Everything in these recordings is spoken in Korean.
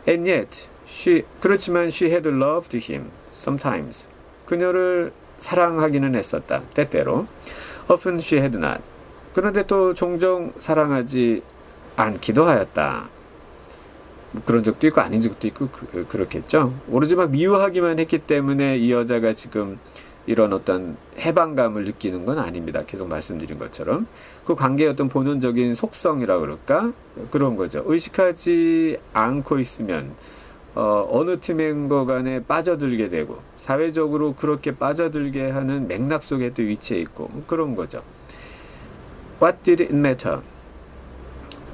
And yet, 그렇지만 she had loved him sometimes. 그녀를 사랑하기는 했었다. 때때로. Often she had not. 그런데 또 종종 사랑하지 않기도 하였다. 그런 적도 있고 아닌 적도 있고 그렇겠죠. 오로지 막 미워하기만 했기 때문에 이 여자가 지금 이런 어떤 해방감을 느끼는 건 아닙니다. 계속 말씀드린 것처럼. 그 관계의 어떤 본원적인 속성이라 그럴까? 그런 거죠. 의식하지 않고 있으면 어느 팀 멤버 간에 빠져들게 되고 사회적으로 그렇게 빠져들게 하는 맥락 속에 또 위치해 있고 그런 거죠. What did it matter?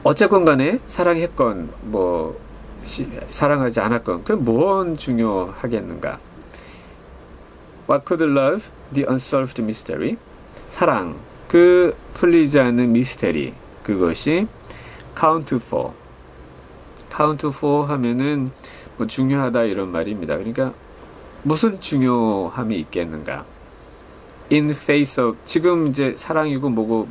어쨌건 간에 사랑했건 사랑하지 않았건 그건 뭔 중요하겠는가? What could love? The unsolved mystery. 사랑, 그 풀리지 않는 미스테리, 그것이 count for. count for 하면은 뭐 중요하다 이런 말입니다. 그러니까 무슨 중요함이 있겠는가? In face of, 지금 이제 사랑이고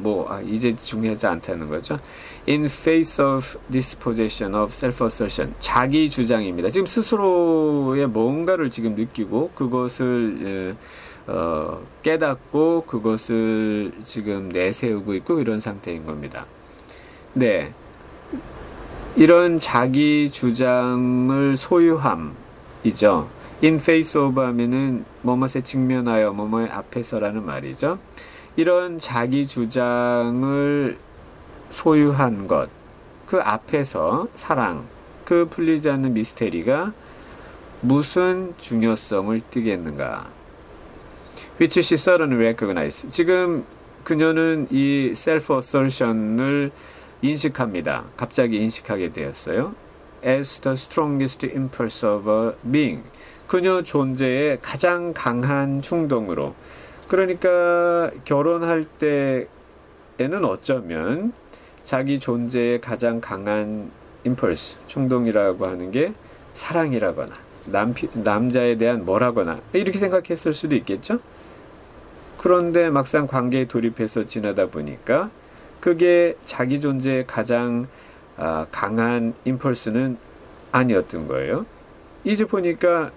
이제 중요하지 않다는 거죠. In face of dispossession of self-assertion. 자기 주장입니다. 지금 스스로의 뭔가를 지금 느끼고 그것을 깨닫고 그것을 지금 내세우고 있고 이런 상태인 겁니다. 네. 이런 자기 주장을 소유함이죠. In face of 하면은 뭐뭐에 직면하여 뭐뭐의 앞에서라는 말이죠. 이런 자기 주장을 소유한 것, 그 앞에서 사랑, 그 풀리지 않는 미스테리가 무슨 중요성을 띠겠는가? Which she suddenly recognized. 지금 그녀는 이 self-assertion을 인식합니다. 갑자기 인식하게 되었어요. As the strongest impulse of a being. 그녀 존재의 가장 강한 충동으로. 그러니까 결혼할 때에는 어쩌면 자기 존재의 가장 강한 impulse, 충동이라고 하는 게 사랑이라거나 남자에 대한 뭐라거나 이렇게 생각했을 수도 있겠죠. 그런데 막상 관계에 돌입해서 지나다 보니까 그게 자기 존재의 가장 강한 impulse는 아니었던 거예요. 이제 보니까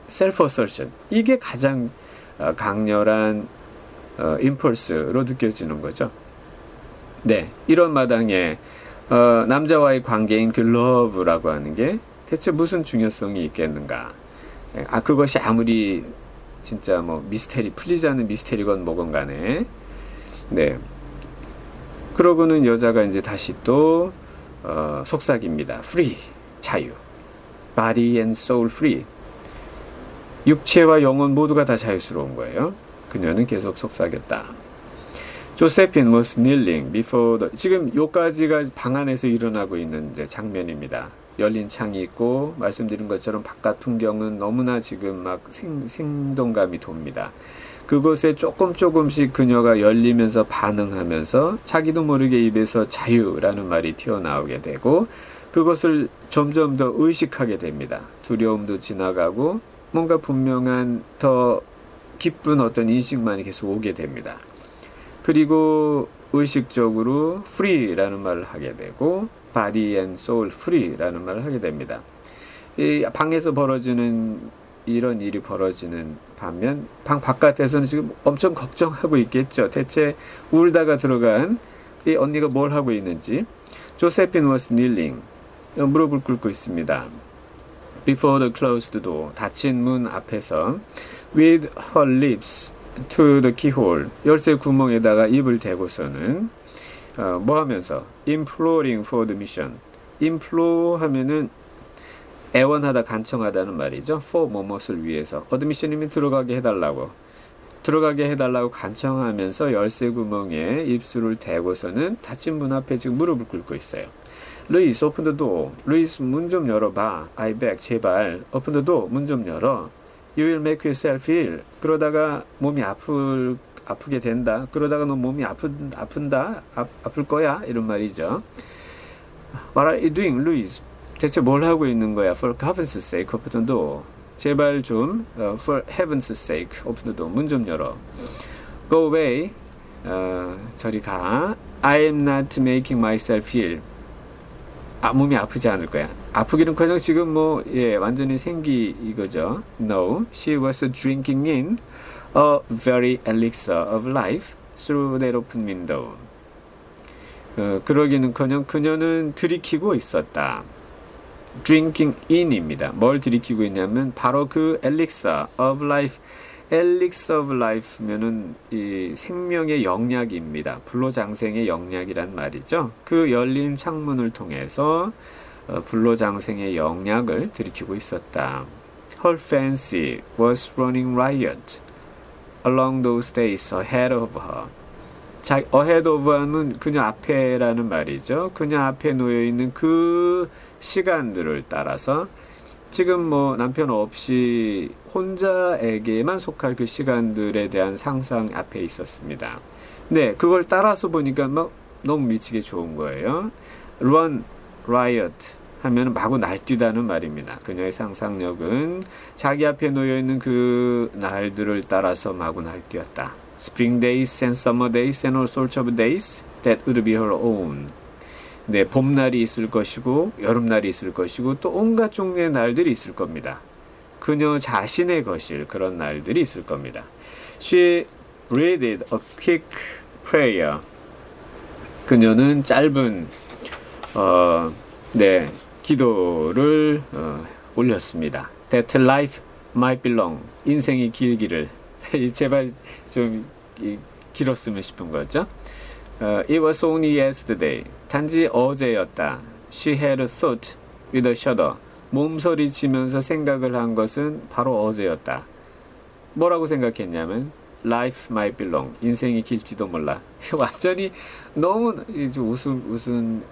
self-assertion, 이게 가장 강렬한 impulse로 느껴지는 거죠. 네, 이런 마당에 남자와의 관계인 그 love라고 하는 게 대체 무슨 중요성이 있겠는가? 그것이 아무리 진짜 미스테리, 풀리지 않는 미스테리건 뭐건 간에. 네. 그러고는 여자가 이제 다시 또 속삭입니다. Free, 자유. Body and soul free. 육체와 영혼 모두가 다 자유스러운 거예요. 그녀는 계속 속삭였다. Josephine was kneeling before the, 지금 요까지가 방 안에서 일어나고 있는 이제 장면입니다. 열린 창이 있고 말씀드린 것처럼 바깥 풍경은 너무나 지금 막 생동감이 돕니다. 그것에 조금씩 그녀가 열리면서 반응하면서 자기도 모르게 입에서 자유라는 말이 튀어나오게 되고 그것을 점점 더 의식하게 됩니다. 두려움도 지나가고 뭔가 분명한 더 기쁜 어떤 인식만이 계속 오게 됩니다. 그리고 의식적으로 free라는 말을 하게 되고 body and soul free라는 말을 하게 됩니다. 이 방에서 벌어지는 이런 일이 벌어지는 반면 방 바깥에서는 지금 엄청 걱정하고 있겠죠. 대체 울다가 들어간 이 언니가 뭘 하고 있는지. Josephine was kneeling. 무릎을 꿇고 있습니다. Before the closed door. 닫힌 문 앞에서 with her lips to the keyhole. 열쇠 구멍에다가 입을 대고서는 뭐 하면서 imploring for the mission. implore 하면은 애원하다, 간청하다는 말이죠. for 뭐뭇을 위해서. 어드미션이면 들어가게 해달라고 간청하면서 열쇠 구멍에 입술을 대고서는 닫힌 문 앞에 지금 무릎을 꿇고 있어요. Louis, open the door. Louis, 문 좀 열어봐. I beg, 제발. Open the door, 문 좀 열어. You will make yourself ill. 그러다가 몸이 아프게 된다. 그러다가 너 몸이 아픈다. 아플 거야. 이런 말이죠. What are you doing, Louis? 대체 뭘 하고 있는 거야? For heaven's sake, open the door. 제발 좀, for heaven's sake, open the door. 문 좀 열어. Go away. 저리 가. I am not making myself ill. 몸이 아프지 않을 거야. 아프기는커녕 지금 완전히 생기 이거죠. No, she was drinking in a very elixir of life through that open window. 그러기는커녕 그녀는 들이키고 있었다. drinking in입니다. 뭘 들이키고 있냐면 바로 그 elixir of life. elixir of lif면은 이 생명의 영약입니다. 불로장생의 영약이란 말이죠. 그 열린 창문을 통해서 불로장생의 영약을 들이키고 있었다. Her fancy was running riot along those days ahead of her. ahead of her는 그녀 앞에라는 말이죠. 그녀 앞에 놓여 있는 그 시간들을 따라서 지금 남편 없이 혼자에게만 속할 그 시간들에 대한 상상 앞에 있었습니다. 네, 그걸 따라서 보니까 너무 미치게 좋은 거예요. run, riot 하면 마구 날뛰다는 말입니다. 그녀의 상상력은 자기 앞에 놓여있는 그 날들을 따라서 마구 날뛰었다. Spring days and summer days and all sorts of days that would be her own. 네, 봄날이 있을 것이고 여름날이 있을 것이고 또 온갖 종류의 날들이 있을 겁니다. 그녀 자신의 것일 그런 날들이 있을 겁니다. She read a quick prayer. 그녀는 짧은 기도를 올렸습니다. That life might be long. 인생이 길기를. 제발 좀 길었으면 싶은 거죠. It was only yesterday. 단지 어제였다. She had thought with a shudder. 몸서리치면서 생각을 한 것은 바로 어제였다. 뭐라고 생각했냐면 Life might be long. 인생이 길지도 몰라. 완전히 너무 웃음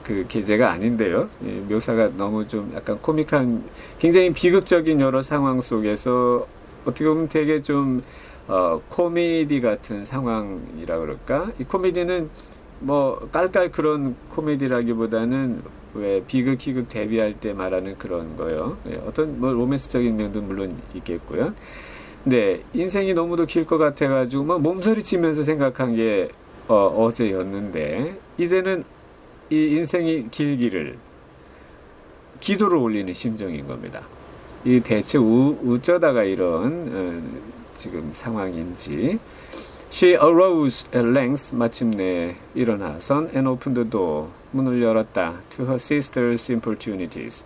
그 계제가 아닌데요. 묘사가 너무 좀 약간 코믹한, 굉장히 비극적인 여러 상황 속에서 어떻게 보면 되게 좀 코미디 같은 상황이라 그럴까? 이 코미디는 깔깔 그런 코미디라기보다는 왜 비극, 희극 대비할 때 말하는 그런 거요. 어떤 로맨스적인 면도 물론 있겠고요. 네, 인생이 너무도 길 것 같아가지고 몸서리치면서 생각한 게 어제였는데 이제는 이 인생이 길기를 기도를 올리는 심정인 겁니다. 이 대체 어쩌다가 이런 지금 상황인지. She arose at length. 마침내 일어나선 and opened the door. 문을 열었다. To her sister's importunities.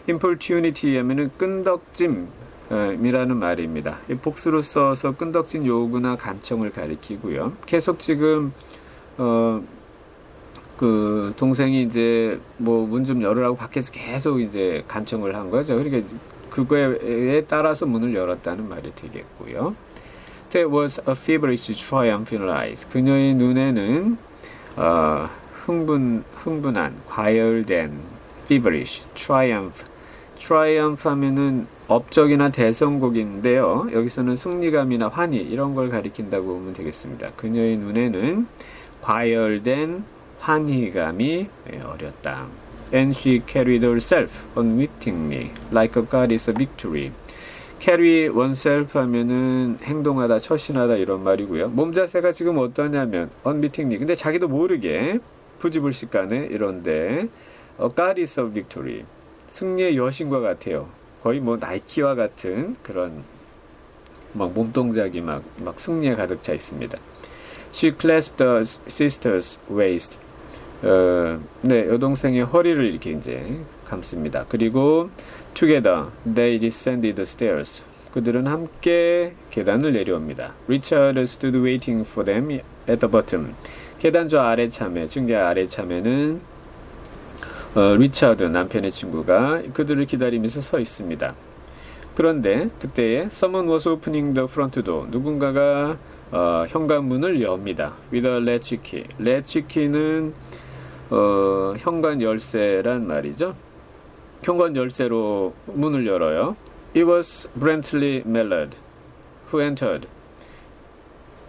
importunity 하면은 끈덕짐이라는 말입니다. 이 복수로 써서 끈덕진 요구나 간청을 가리키고요. 계속 지금 그 동생이 이제 문 좀 열으라고 밖에서 계속 이제 간청을 한 거죠. 그러니까 그거에 따라서 문을 열었다는 말이 되겠고요. There was a feverish triumph in her eyes. 그녀의 눈에는 흥분한, 과열된, feverish, triumph. triumph 하면은 업적이나 대성곡인데요. 여기서는 승리감이나 환희 이런 걸 가리킨다고 보면 되겠습니다. 그녀의 눈에는 과열된 환희감이 어렸다. And she carried herself unwittingly like a goddess of victory. carry oneself 하면은 행동하다, 처신하다 이런 말이고요. 몸 자세가 지금 어떠냐면 unwittingly. 근데 자기도 모르게 부지불식간에 이런데 a goddess of victory. 승리의 여신과 같아요. 거의 나이키와 같은 그런 몸동작이 막 승리에 가득 차 있습니다. She clasped her sister's waist. 네, 여동생의 허리를 이렇게 이제 감습니다. 그리고 together they descended the stairs. 그들은 함께 계단을 내려옵니다. Richard stood waiting for them at the bottom. 계단 저 아래 참에, 층계 아래 참에는 리처드 남편의 친구가 그들을 기다리면서 서 있습니다. 그런데 그때에 someone was opening the front door. 누군가가 현관문을 엽니다. With a latch key. latch key는 현관 열쇠란 말이죠. 현관 열쇠로 문을 열어요. It was Brantley Mellard who entered.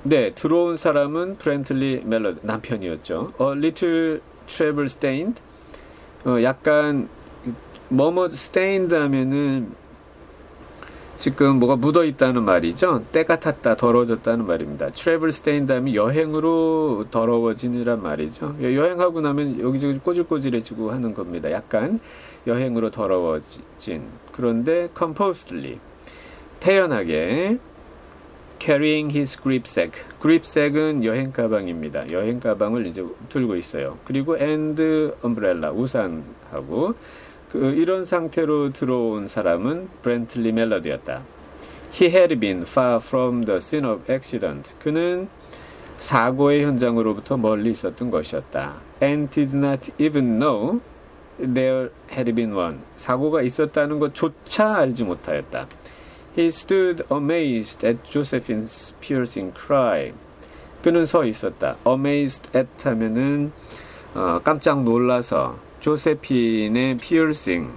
네, 들어온 사람은 Brantley Mellard 남편이었죠. A little travel stained. 약간 stained 하면은 지금 뭐가 묻어 있다는 말이죠. 때가 탔다, 더러워졌다는 말입니다. travel stain 다음에 여행으로 더러워지니란 말이죠. 여행하고 나면 여기저기 꼬질꼬질해지고 하는 겁니다. 약간 여행으로 더러워진. 그런데 composedly, 태연하게 carrying his gripsack. gripsack은 여행 가방입니다. 여행 가방을 이제 들고 있어요. 그리고 and umbrella, 우산하고 이런 상태로 들어온 사람은 브렌틀리 멜로디였다. He had been far from the scene of accident. 그는 사고의 현장으로부터 멀리 있었던 것이었다. And did not even know there had been one. 사고가 있었다는 것조차 알지 못하였다. He stood amazed at Josephine's piercing cry. 그는 서 있었다. Amazed at 하면은 깜짝 놀라서 조세핀의 piercing,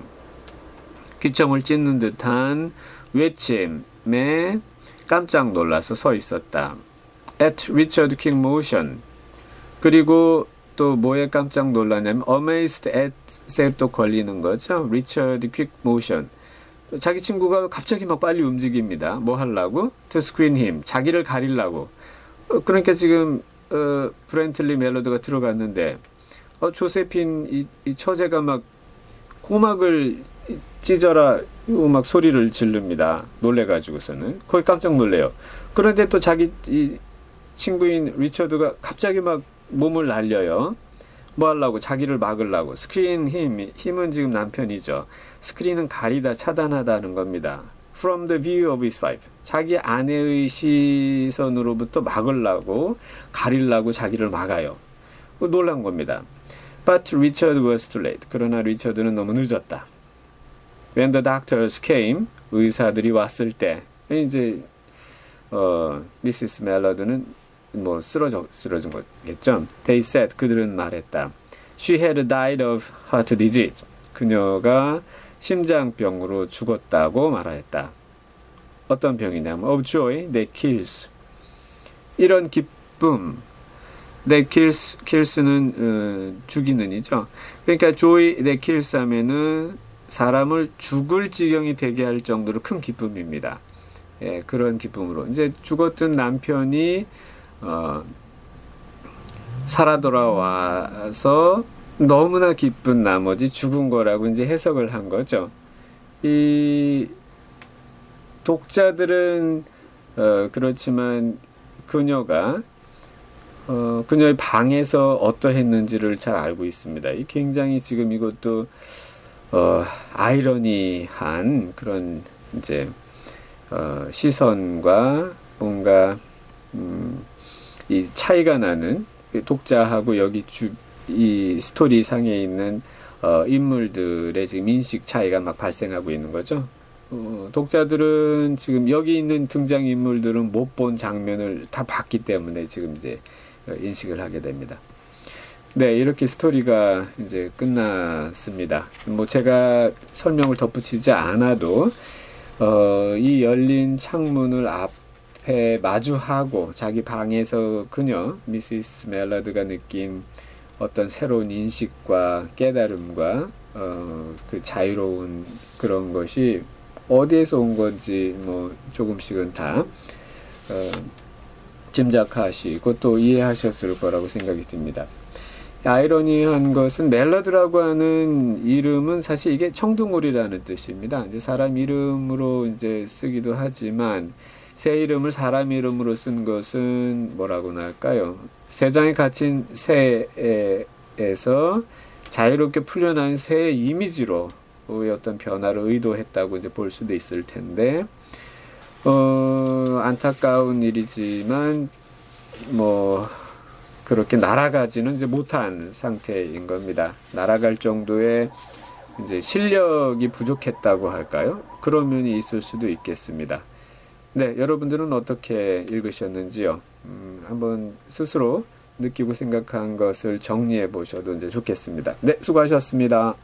귀청을 찢는 듯한 외침에 깜짝 놀라서 서 있었다. At Richard Quick motion. 그리고 또 뭐에 깜짝 놀라냐면 amazed at에 또 걸리는 거죠. Richard Quick motion. 자기 친구가 갑자기 막 빨리 움직입니다. 뭐 하려고? To screen him. 자기를 가리려고. 그러니까 지금 브렌틀리 멜로디가 들어갔는데 조세핀 이 처제가 막 고막을 찢어라 막 소리를 지릅니다. 놀래가지고서는 거의 깜짝 놀래요. 그런데 또 자기 이 친구인 리처드가 갑자기 막 몸을 날려요. 뭐 하려고? 자기를 막으려고. 스크린 힘은 지금 남편이죠. 스크린은 가리다, 차단하다는 겁니다. From the view of his wife. 자기 아내의 시선으로부터 막으려고, 가리려고 자기를 막아요. 놀란 겁니다. But Richard was too late. 그러나 리처드는 너무 늦었다. When the doctors came, 의사들이 왔을 때, 이제 미시스 멜로드는 뭐 쓰러진 거겠죠. They said, 그들은 말했다. She had died of heart disease. 그녀가 심장병으로 죽었다고 말하였다. 어떤 병이냐면 of joy that kills. 이런 기쁨. that kills는 죽이는 이죠. 그러니까 joy that kills 하면은 사람을 죽을 지경이 되게 할 정도로 큰 기쁨입니다. 예, 그런 기쁨으로 이제 죽었던 남편이 살아 돌아와서 너무나 기쁜 나머지 죽은 거라고 이제 해석을 한 거죠. 이 독자들은 그렇지만 그녀가 그녀의 방에서 어떠했는지를 잘 알고 있습니다. 이 굉장히 지금 이것도 아이러니한 그런 이제 시선과 뭔가 이 차이가 나는 독자하고 여기 이 스토리 상에 있는 인물들의 지금 인식 차이가 막 발생하고 있는 거죠. 독자들은 지금 여기 있는 등장 인물들은 못 본 장면을 다 봤기 때문에 지금 이제 인식을 하게 됩니다. 네, 이렇게 스토리가 이제 끝났습니다. 뭐 제가 설명을 덧붙이지 않아도 이 열린 창문을 앞에 마주하고 자기 방에서 그녀 미시스 멜로드가 느낀 어떤 새로운 인식과 깨달음과 그 자유로운 그런 것이 어디에서 온 건지 뭐 조금씩은 다 짐작하시고 또 이해하셨을 거라고 생각이 듭니다. 아이러니한 것은 멜로드라고 하는 이름은 사실 이게 청둥오리라는 뜻입니다. 이제 사람 이름으로 이제 쓰기도 하지만 새 이름을 사람 이름으로 쓴 것은 뭐라고나 할까요? 세상에 갇힌 새에서 자유롭게 풀려난 새의 이미지로 어떤 변화를 의도했다고 이제 볼 수도 있을 텐데, 안타까운 일이지만, 뭐, 그렇게 날아가지는 이제 못한 상태인 겁니다. 날아갈 정도의 이제 실력이 부족했다고 할까요? 그런 면이 있을 수도 있겠습니다. 네, 여러분들은 어떻게 읽으셨는지요? 한번 스스로 느끼고 생각한 것을 정리해 보셔도 이제 좋겠습니다. 네, 수고하셨습니다.